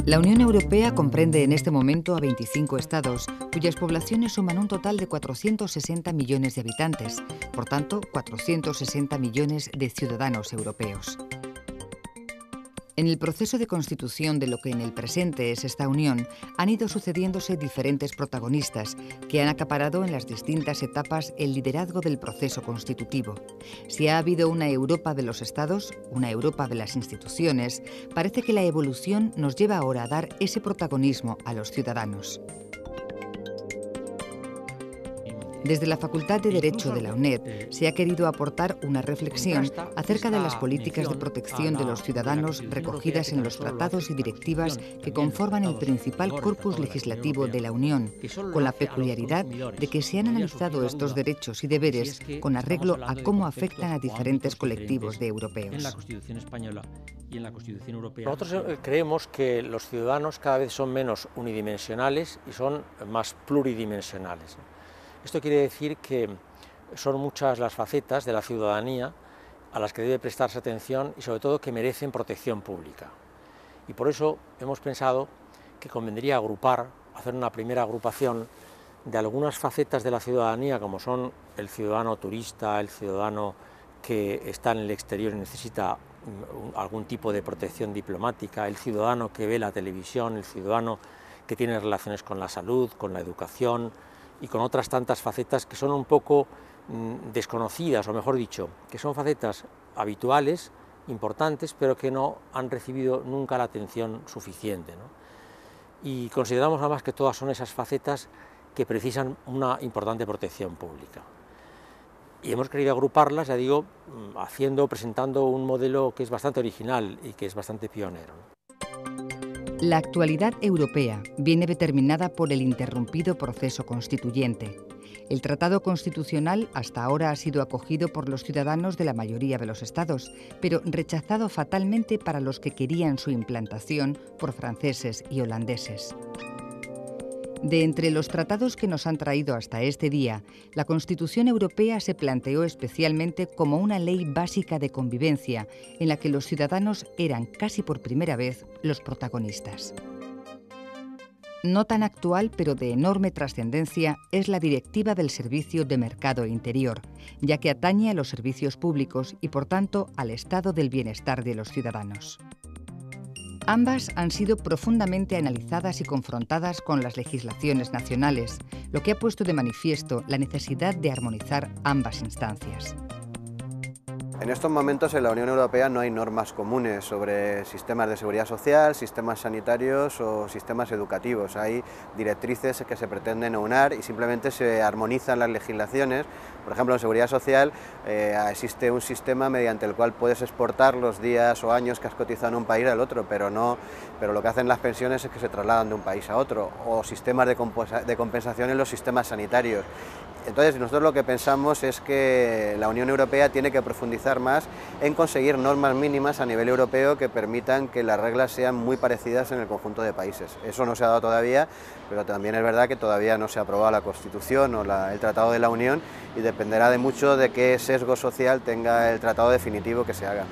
La Unión Europea comprende en este momento a 25 estados, cuyas poblaciones suman un total de 460 millones de habitantes, por tanto, 460 millones de ciudadanos europeos. En el proceso de constitución de lo que en el presente es esta unión, han ido sucediéndose diferentes protagonistas que han acaparado en las distintas etapas el liderazgo del proceso constitutivo. Si ha habido una Europa de los Estados, una Europa de las instituciones, parece que la evolución nos lleva ahora a dar ese protagonismo a los ciudadanos. Desde la Facultad de Derecho de la UNED se ha querido aportar una reflexión acerca de las políticas de protección de los ciudadanos recogidas en los tratados y directivas que conforman el principal corpus legislativo de la Unión, con la peculiaridad de que se han analizado estos derechos y deberes con arreglo a cómo afectan a diferentes colectivos de europeos. En la Constitución española y en la Constitución europea. Nosotros creemos que los ciudadanos cada vez son menos unidimensionales y son más pluridimensionales. Esto quiere decir que son muchas las facetas de la ciudadanía a las que debe prestarse atención y sobre todo que merecen protección pública. Y por eso hemos pensado que convendría agrupar, hacer una primera agrupación de algunas facetas de la ciudadanía, como son el ciudadano turista, el ciudadano que está en el exterior y necesita algún tipo de protección diplomática, el ciudadano que ve la televisión, el ciudadano que tiene relaciones con la salud, con la educación, y con otras tantas facetas que son un poco desconocidas, o mejor dicho, que son facetas habituales, importantes, pero que no han recibido nunca la atención suficiente, ¿no? Y consideramos además que todas son esas facetas que precisan una importante protección pública. Y hemos querido agruparlas, ya digo, presentando un modelo que es bastante original y que es bastante pionero, ¿no? La actualidad europea viene determinada por el interrumpido proceso constituyente. El Tratado Constitucional hasta ahora ha sido acogido por los ciudadanos de la mayoría de los estados, pero rechazado fatalmente para los que querían su implantación por franceses y holandeses. De entre los tratados que nos han traído hasta este día, la Constitución Europea se planteó especialmente como una ley básica de convivencia en la que los ciudadanos eran casi por primera vez los protagonistas. No tan actual, pero de enorme trascendencia, es la Directiva del Servicio de Mercado Interior, ya que atañe a los servicios públicos y, por tanto, al estado del bienestar de los ciudadanos. Ambas han sido profundamente analizadas y confrontadas con las legislaciones nacionales, lo que ha puesto de manifiesto la necesidad de armonizar ambas instancias. En estos momentos en la Unión Europea no hay normas comunes sobre sistemas de seguridad social, sistemas sanitarios o sistemas educativos. Hay directrices que se pretenden aunar y simplemente se armonizan las legislaciones. Por ejemplo, en seguridad social existe un sistema mediante el cual puedes exportar los días o años que has cotizado en un país al otro, pero lo que hacen las pensiones es que se trasladan de un país a otro, o sistemas de compensación en los sistemas sanitarios. Entonces, nosotros lo que pensamos es que la Unión Europea tiene que profundizar más en conseguir normas mínimas a nivel europeo que permitan que las reglas sean muy parecidas en el conjunto de países. Eso no se ha dado todavía, pero también es verdad que todavía no se ha aprobado la Constitución o el Tratado de la Unión y dependerá de mucho de qué sesgo social tenga el tratado definitivo que se haga.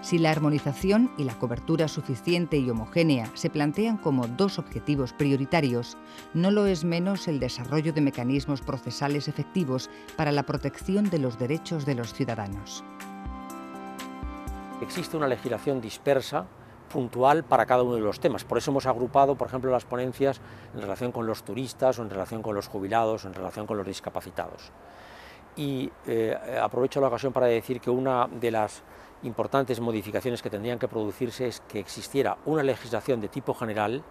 Si la armonización y la cobertura suficiente y homogénea se plantean como dos objetivos prioritarios, no lo es menos el desarrollo de mecanismos procesales efectivos para la protección de los derechos de los ciudadanos. Existe una legislación dispersa, puntual para cada uno de los temas. Por eso hemos agrupado, por ejemplo, las ponencias en relación con los turistas, o en relación con los jubilados, o en relación con los discapacitados. Y aprovecho la ocasión para decir que una de las importantes modificaciones que tendrían que producirse es que existiera una legislación de tipo general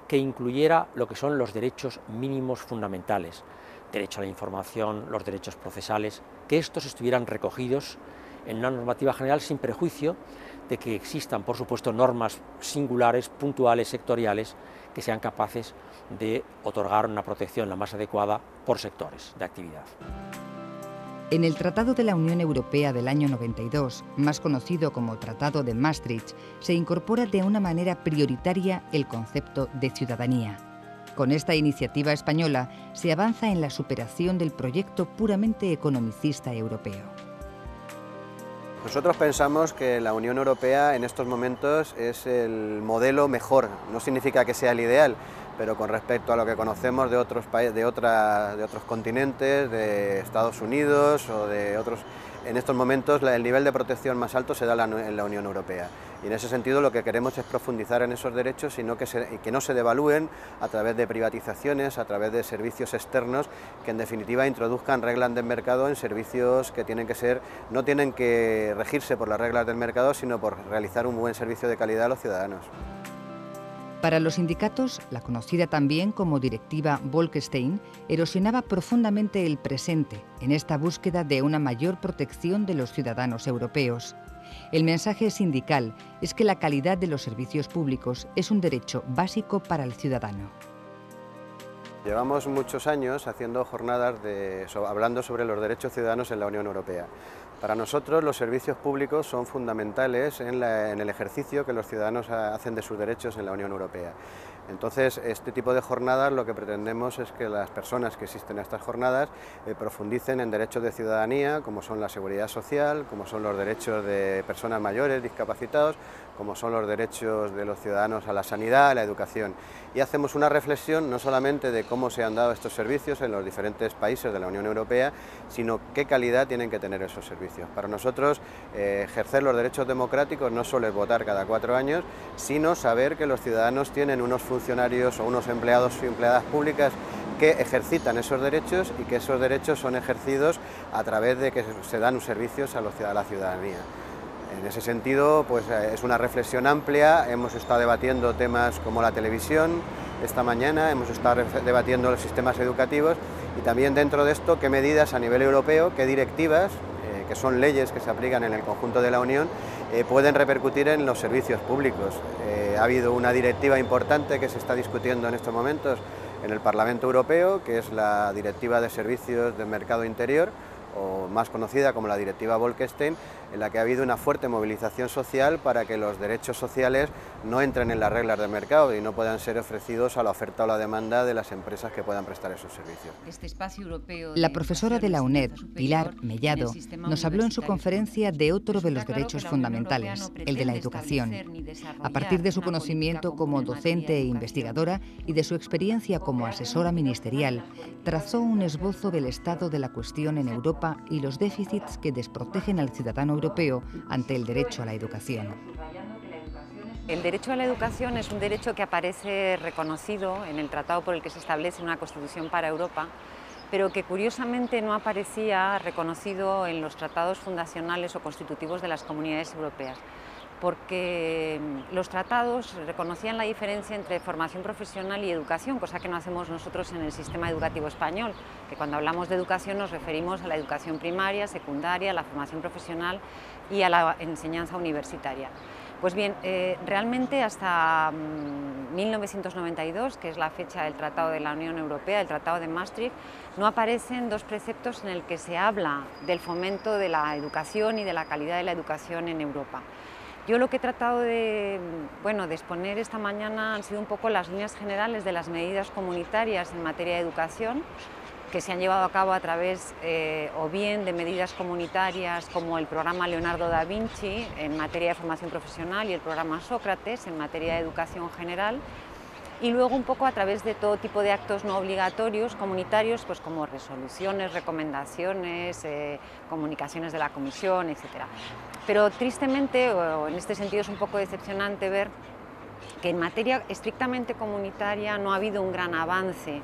que incluyera lo que son los derechos mínimos fundamentales, derecho a la información, los derechos procesales, que estos estuvieran recogidos en una normativa general sin perjuicio de que existan, por supuesto, normas singulares, puntuales, sectoriales, que sean capaces de otorgar una protección la más adecuada por sectores de actividad. En el Tratado de la Unión Europea del año 92, más conocido como Tratado de Maastricht, se incorpora de una manera prioritaria el concepto de ciudadanía. Con esta iniciativa española se avanza en la superación del proyecto puramente economicista europeo. Nosotros pensamos que la Unión Europea en estos momentos es el modelo mejor. No significa que sea el ideal, pero con respecto a lo que conocemos de otros países, de otros continentes, de Estados Unidos o de otros, en estos momentos el nivel de protección más alto se da en la Unión Europea. Y en ese sentido lo que queremos es profundizar en esos derechos y que no se devalúen a través de privatizaciones, a través de servicios externos que en definitiva introduzcan reglas del mercado en servicios que no tienen que regirse por las reglas del mercado, sino por realizar un buen servicio de calidad a los ciudadanos. Para los sindicatos, la conocida también como Directiva Bolkestein erosionaba profundamente el presente en esta búsqueda de una mayor protección de los ciudadanos europeos. El mensaje sindical es que la calidad de los servicios públicos es un derecho básico para el ciudadano. Llevamos muchos años haciendo jornadas hablando sobre los derechos ciudadanos en la Unión Europea. Para nosotros los servicios públicos son fundamentales en el ejercicio que los ciudadanos hacen de sus derechos en la Unión Europea. Entonces, este tipo de jornadas lo que pretendemos es que las personas que asisten a estas jornadas profundicen en derechos de ciudadanía, como son la seguridad social, como son los derechos de personas mayores, discapacitados, como son los derechos de los ciudadanos a la sanidad, a la educación. Y hacemos una reflexión no solamente de cómo se han dado estos servicios en los diferentes países de la Unión Europea, sino qué calidad tienen que tener esos servicios. Para nosotros, ejercer los derechos democráticos no solo es votar cada 4 años, sino saber que los ciudadanos tienen unos funcionarios o unos empleados y empleadas públicas que ejercitan esos derechos y que esos derechos son ejercidos a través de que se dan servicios a la ciudadanía. En ese sentido, pues es una reflexión amplia. Hemos estado debatiendo temas como la televisión esta mañana, hemos estado debatiendo los sistemas educativos y también dentro de esto qué medidas a nivel europeo, qué directivas, que son leyes que se aplican en el conjunto de la Unión, pueden repercutir en los servicios públicos. Ha habido una directiva importante que se está discutiendo en estos momentos en el Parlamento Europeo, que es la Directiva de Servicios del Mercado Interior, o más conocida como la Directiva Bolkestein, en la que ha habido una fuerte movilización social para que los derechos sociales no entren en las reglas del mercado y no puedan ser ofrecidos a la oferta o la demanda de las empresas que puedan prestar esos servicios. La profesora de la UNED, Pilar Mellado, nos habló en su conferencia de otro de los derechos fundamentales, el de la educación. A partir de su conocimiento como docente e investigadora y de su experiencia como asesora ministerial, trazó un esbozo del estado de la cuestión en Europa y los déficits que desprotegen al ciudadano europeo ante el derecho a la educación. El derecho a la educación es un derecho que aparece reconocido en el tratado por el que se establece una Constitución para Europa, pero que curiosamente no aparecía reconocido en los tratados fundacionales o constitutivos de las comunidades europeas, porque los tratados reconocían la diferencia entre formación profesional y educación, cosa que no hacemos nosotros en el sistema educativo español, que cuando hablamos de educación nos referimos a la educación primaria, secundaria, a la formación profesional y a la enseñanza universitaria. Pues bien, realmente hasta 1992, que es la fecha del Tratado de la Unión Europea, el Tratado de Maastricht, no aparecen dos preceptos en el que se habla del fomento de la educación y de la calidad de la educación en Europa. Yo lo que he tratado de exponer esta mañana han sido un poco las líneas generales de las medidas comunitarias en materia de educación que se han llevado a cabo a través o bien de medidas comunitarias como el programa Leonardo da Vinci en materia de formación profesional y el programa Sócrates en materia de educación general, y luego un poco a través de todo tipo de actos no obligatorios comunitarios, pues como resoluciones, recomendaciones, comunicaciones de la Comisión, etc. Pero tristemente, o en este sentido es un poco decepcionante ver que en materia estrictamente comunitaria no ha habido un gran avance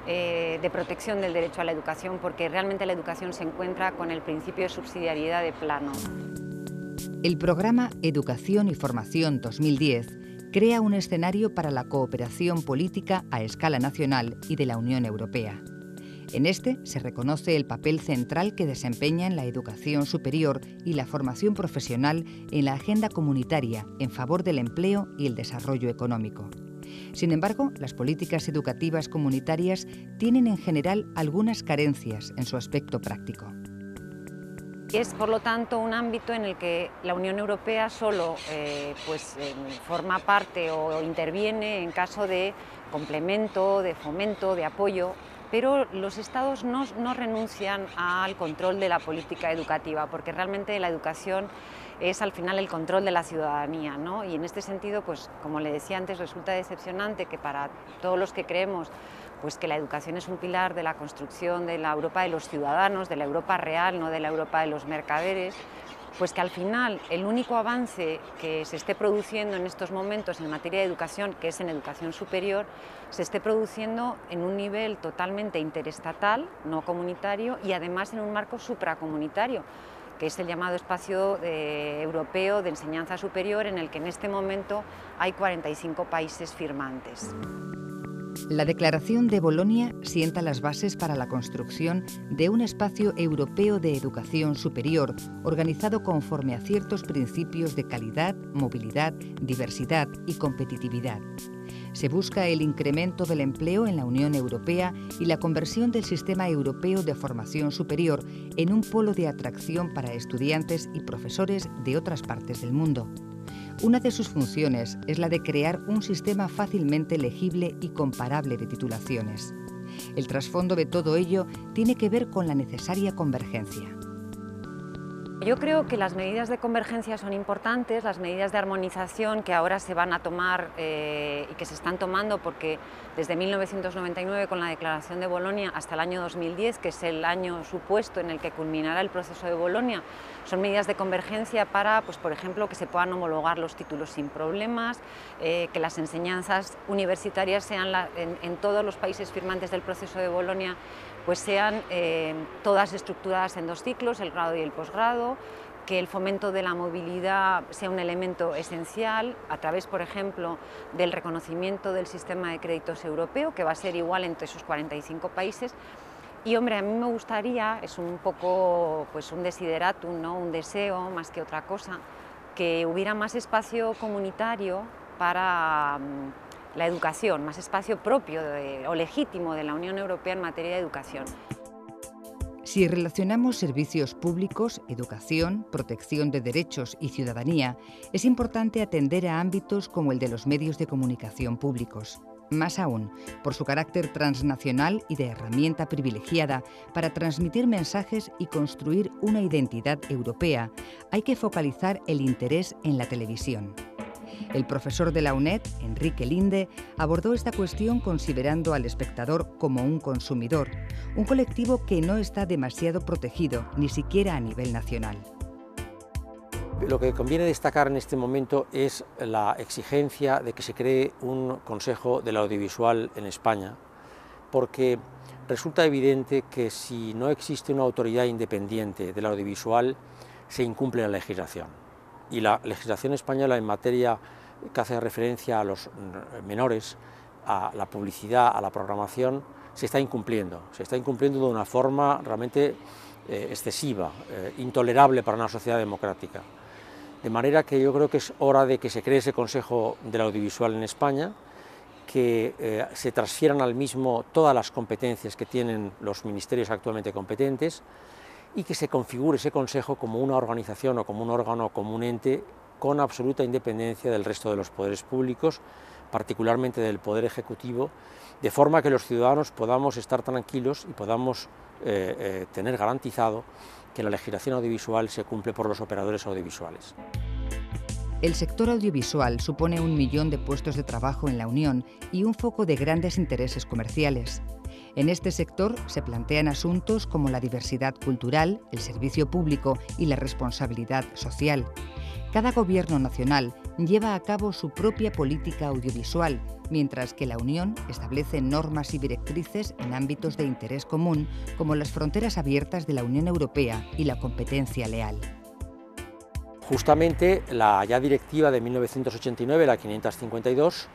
de protección del derecho a la educación, porque realmente la educación se encuentra con el principio de subsidiariedad de plano. El programa Educación y Formación 2010 crea un escenario para la cooperación política a escala nacional y de la Unión Europea. En este se reconoce el papel central que desempeñan la educación superior y la formación profesional en la agenda comunitaria en favor del empleo y el desarrollo económico. Sin embargo, las políticas educativas comunitarias tienen en general algunas carencias en su aspecto práctico. y es por lo tanto un ámbito en el que la Unión Europea solo forma parte o interviene en caso de complemento, de fomento, de apoyo, pero los Estados no renuncian al control de la política educativa, porque realmente la educación es al final el control de la ciudadanía, ¿no? Y en este sentido, pues como le decía antes, resulta decepcionante que para todos los que creemos pues que la educación es un pilar de la construcción de la Europa de los ciudadanos, de la Europa real, no de la Europa de los mercaderes, pues que al final el único avance que se esté produciendo en estos momentos en materia de educación, que es en educación superior, se esté produciendo en un nivel totalmente interestatal, no comunitario, y además en un marco supracomunitario, que es el llamado espacio europeo de enseñanza superior, en el que en este momento hay 45 países firmantes. La Declaración de Bolonia sienta las bases para la construcción de un espacio europeo de educación superior, organizado conforme a ciertos principios de calidad, movilidad, diversidad y competitividad. Se busca el incremento del empleo en la Unión Europea y la conversión del sistema europeo de formación superior en un polo de atracción para estudiantes y profesores de otras partes del mundo. Una de sus funciones es la de crear un sistema fácilmente legible y comparable de titulaciones. El trasfondo de todo ello tiene que ver con la necesaria convergencia. Yo creo que las medidas de convergencia son importantes, las medidas de armonización que ahora se van a tomar y que se están tomando, porque desde 1999 con la Declaración de Bolonia hasta el año 2010, que es el año supuesto en el que culminará el proceso de Bolonia, son medidas de convergencia para, pues, por ejemplo, que se puedan homologar los títulos sin problemas, que las enseñanzas universitarias sean en todos los países firmantes del proceso de Bolonia, pues sean todas estructuradas en 2 ciclos, el grado y el posgrado, que el fomento de la movilidad sea un elemento esencial a través, por ejemplo, del reconocimiento del sistema de créditos europeo, que va a ser igual entre esos 45 países. Y hombre, a mí me gustaría, es un poco pues un desideratum, ¿no? Un deseo más que otra cosa, que hubiera más espacio comunitario para la educación, más espacio propio o legítimo de la Unión Europea en materia de educación. Si relacionamos servicios públicos, educación, protección de derechos y ciudadanía, es importante atender a ámbitos como el de los medios de comunicación públicos. Más aún, por su carácter transnacional y de herramienta privilegiada para transmitir mensajes y construir una identidad europea, hay que focalizar el interés en la televisión. El profesor de la UNED, Enrique Linde, abordó esta cuestión considerando al espectador como un consumidor, un colectivo que no está demasiado protegido, ni siquiera a nivel nacional. Lo que conviene destacar en este momento es la exigencia de que se cree un Consejo del Audiovisual en España, porque resulta evidente que si no existe una autoridad independiente del audiovisual, se incumple la legislación. Y la legislación española en materia que hace referencia a los menores, a la publicidad, a la programación, se está incumpliendo de una forma realmente excesiva, intolerable para una sociedad democrática. De manera que yo creo que es hora de que se cree ese Consejo del Audiovisual en España, que se transfieran al mismo todas las competencias que tienen los ministerios actualmente competentes y que se configure ese Consejo como una organización o como un órgano o como un ente con absoluta independencia del resto de los poderes públicos, particularmente del Poder Ejecutivo, de forma que los ciudadanos podamos estar tranquilos y podamos tener garantizado que la legislación audiovisual se cumple por los operadores audiovisuales. El sector audiovisual supone 1 millón de puestos de trabajo en la Unión y un foco de grandes intereses comerciales. En este sector se plantean asuntos como la diversidad cultural, el servicio público y la responsabilidad social. Cada gobierno nacional lleva a cabo su propia política audiovisual, mientras que la Unión establece normas y directrices en ámbitos de interés común, como las fronteras abiertas de la Unión Europea y la competencia leal. Justamente la ya directiva de 1989, la 552,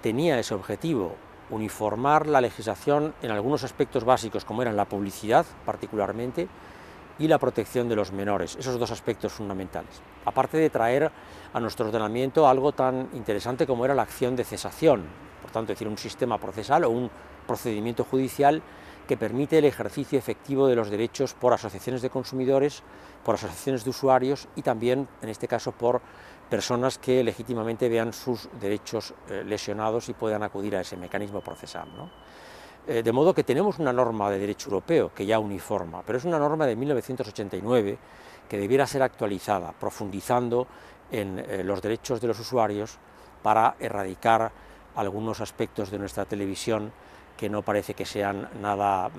tenía ese objetivo: uniformar la legislación en algunos aspectos básicos, como eran la publicidad particularmente y la protección de los menores, esos 2 aspectos fundamentales. Aparte de traer a nuestro ordenamiento algo tan interesante como era la acción de cesación, por tanto, es decir, un sistema procesal o un procedimiento judicial que permite el ejercicio efectivo de los derechos por asociaciones de consumidores, por asociaciones de usuarios y también, en este caso, por personas que legítimamente vean sus derechos lesionados y puedan acudir a ese mecanismo procesal, ¿no? De modo que tenemos una norma de derecho europeo que ya uniforma, pero es una norma de 1989 que debiera ser actualizada, profundizando en los derechos de los usuarios para erradicar algunos aspectos de nuestra televisión que no parece que sean nada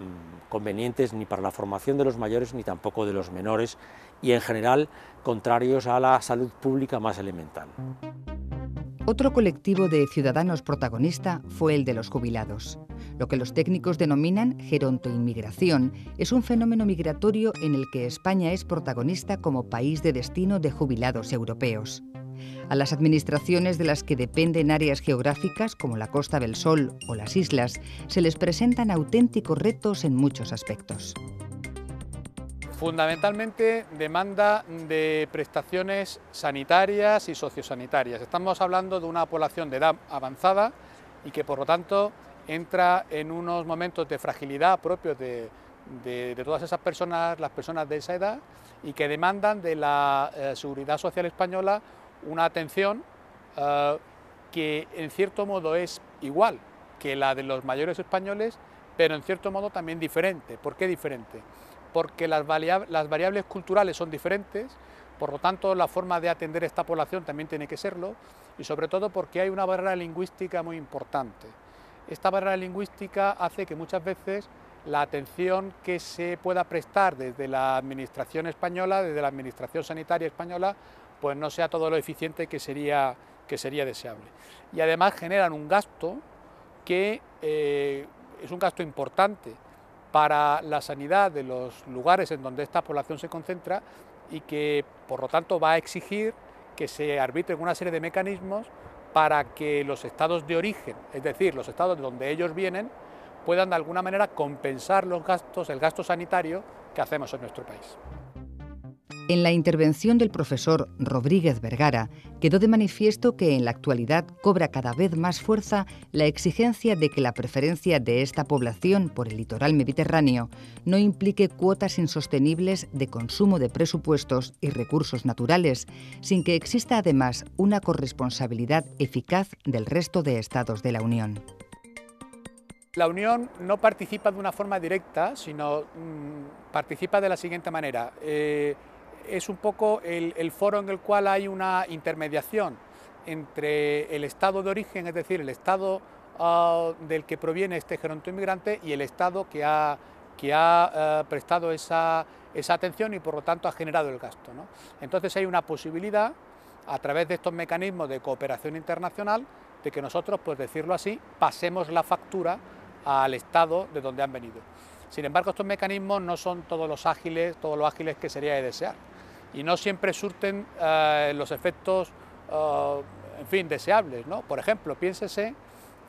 convenientes ni para la formación de los mayores ni tampoco de los menores y en general contrarios a la salud pública más elemental. Otro colectivo de ciudadanos protagonista fue el de los jubilados. Lo que los técnicos denominan gerontoinmigración es un fenómeno migratorio en el que España es protagonista como país de destino de jubilados europeos. A las administraciones de las que dependen áreas geográficas como la Costa del Sol o las islas se les presentan auténticos retos en muchos aspectos. Fundamentalmente demanda de prestaciones sanitarias y sociosanitarias. Estamos hablando de una población de edad avanzada y que por lo tanto entra en unos momentos de fragilidad propios de todas esas personas, las personas de esa edad, y que demandan de la Seguridad Social española una atención que en cierto modo es igual que la de los mayores españoles, pero en cierto modo también diferente. ¿Por qué diferente? Porque las variables culturales son diferentes, por lo tanto la forma de atender esta población también tiene que serlo, y sobre todo porque hay una barrera lingüística muy importante. Esta barrera lingüística hace que muchas veces la atención que se pueda prestar desde la administración española, desde la administración sanitaria española, pues no sea todo lo eficiente que sería deseable. Y además generan un gasto que es un gasto importante para la sanidad de los lugares en donde esta población se concentra y que por lo tanto va a exigir que se arbitren una serie de mecanismos para que los estados de origen, es decir, los estados de donde ellos vienen, puedan de alguna manera compensar los gastos, el gasto sanitario que hacemos en nuestro país. En la intervención del profesor Rodríguez Vergara quedó de manifiesto que en la actualidad cobra cada vez más fuerza la exigencia de que la preferencia de esta población por el litoral mediterráneo no implique cuotas insostenibles de consumo de presupuestos y recursos naturales, sin que exista además una corresponsabilidad eficaz del resto de Estados de la Unión. La Unión no participa de una forma directa, sino participa de la siguiente manera. Es un poco el foro en el cual hay una intermediación entre el estado de origen, es decir, el estado del que proviene este gerontoinmigrante y el estado que ha prestado esa atención y por lo tanto ha generado el gasto, ¿no? Entonces hay una posibilidad, a través de estos mecanismos de cooperación internacional, de que nosotros, pues decirlo así, pasemos la factura al estado de donde han venido. Sin embargo, estos mecanismos no son todos lo ágiles que sería de desear y no siempre surten los efectos, en fin, deseables, ¿no? Por ejemplo, piénsese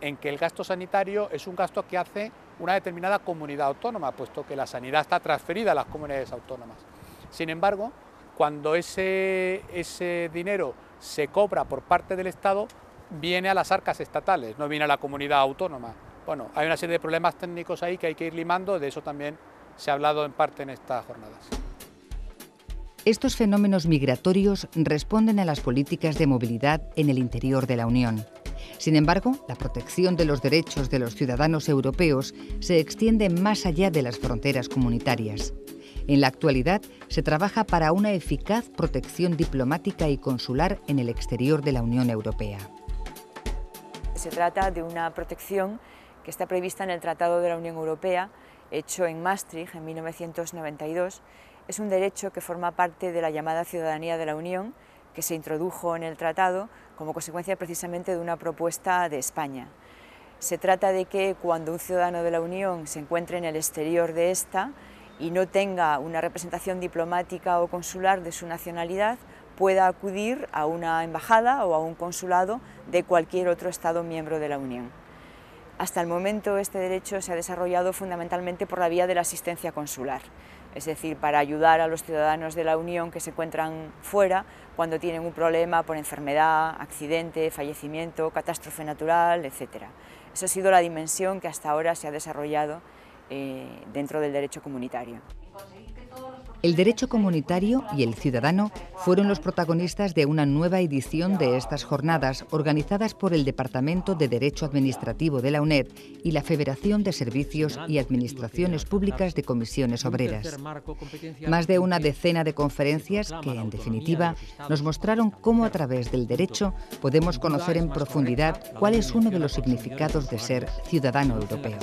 en que el gasto sanitario es un gasto que hace una determinada comunidad autónoma, puesto que la sanidad está transferida a las comunidades autónomas. Sin embargo, cuando ese dinero se cobra por parte del Estado, viene a las arcas estatales, no viene a la comunidad autónoma. Bueno, hay una serie de problemas técnicos ahí que hay que ir limando, de eso también se ha hablado en parte en estas jornadas. Estos fenómenos migratorios responden a las políticas de movilidad en el interior de la Unión. Sin embargo, la protección de los derechos de los ciudadanos europeos se extiende más allá de las fronteras comunitarias. En la actualidad, se trabaja para una eficaz protección diplomática y consular en el exterior de la Unión Europea. Se trata de una protección que está prevista en el Tratado de la Unión Europea, hecho en Maastricht en 1992. Es un derecho que forma parte de la llamada ciudadanía de la Unión, que se introdujo en el tratado como consecuencia precisamente de una propuesta de España. Se trata de que cuando un ciudadano de la Unión se encuentre en el exterior de esta y no tenga una representación diplomática o consular de su nacionalidad, pueda acudir a una embajada o a un consulado de cualquier otro Estado miembro de la Unión. Hasta el momento este derecho se ha desarrollado fundamentalmente por la vía de la asistencia consular, es decir, para ayudar a los ciudadanos de la Unión que se encuentran fuera cuando tienen un problema por enfermedad, accidente, fallecimiento, catástrofe natural, etc. Esa ha sido la dimensión que hasta ahora se ha desarrollado dentro del derecho comunitario. El derecho comunitario y el ciudadano fueron los protagonistas de una nueva edición de estas jornadas organizadas por el Departamento de Derecho Administrativo de la UNED y la Federación de Servicios y Administraciones Públicas de Comisiones Obreras. Más de una decena de conferencias que, en definitiva, nos mostraron cómo a través del derecho podemos conocer en profundidad cuál es uno de los significados de ser ciudadano europeo.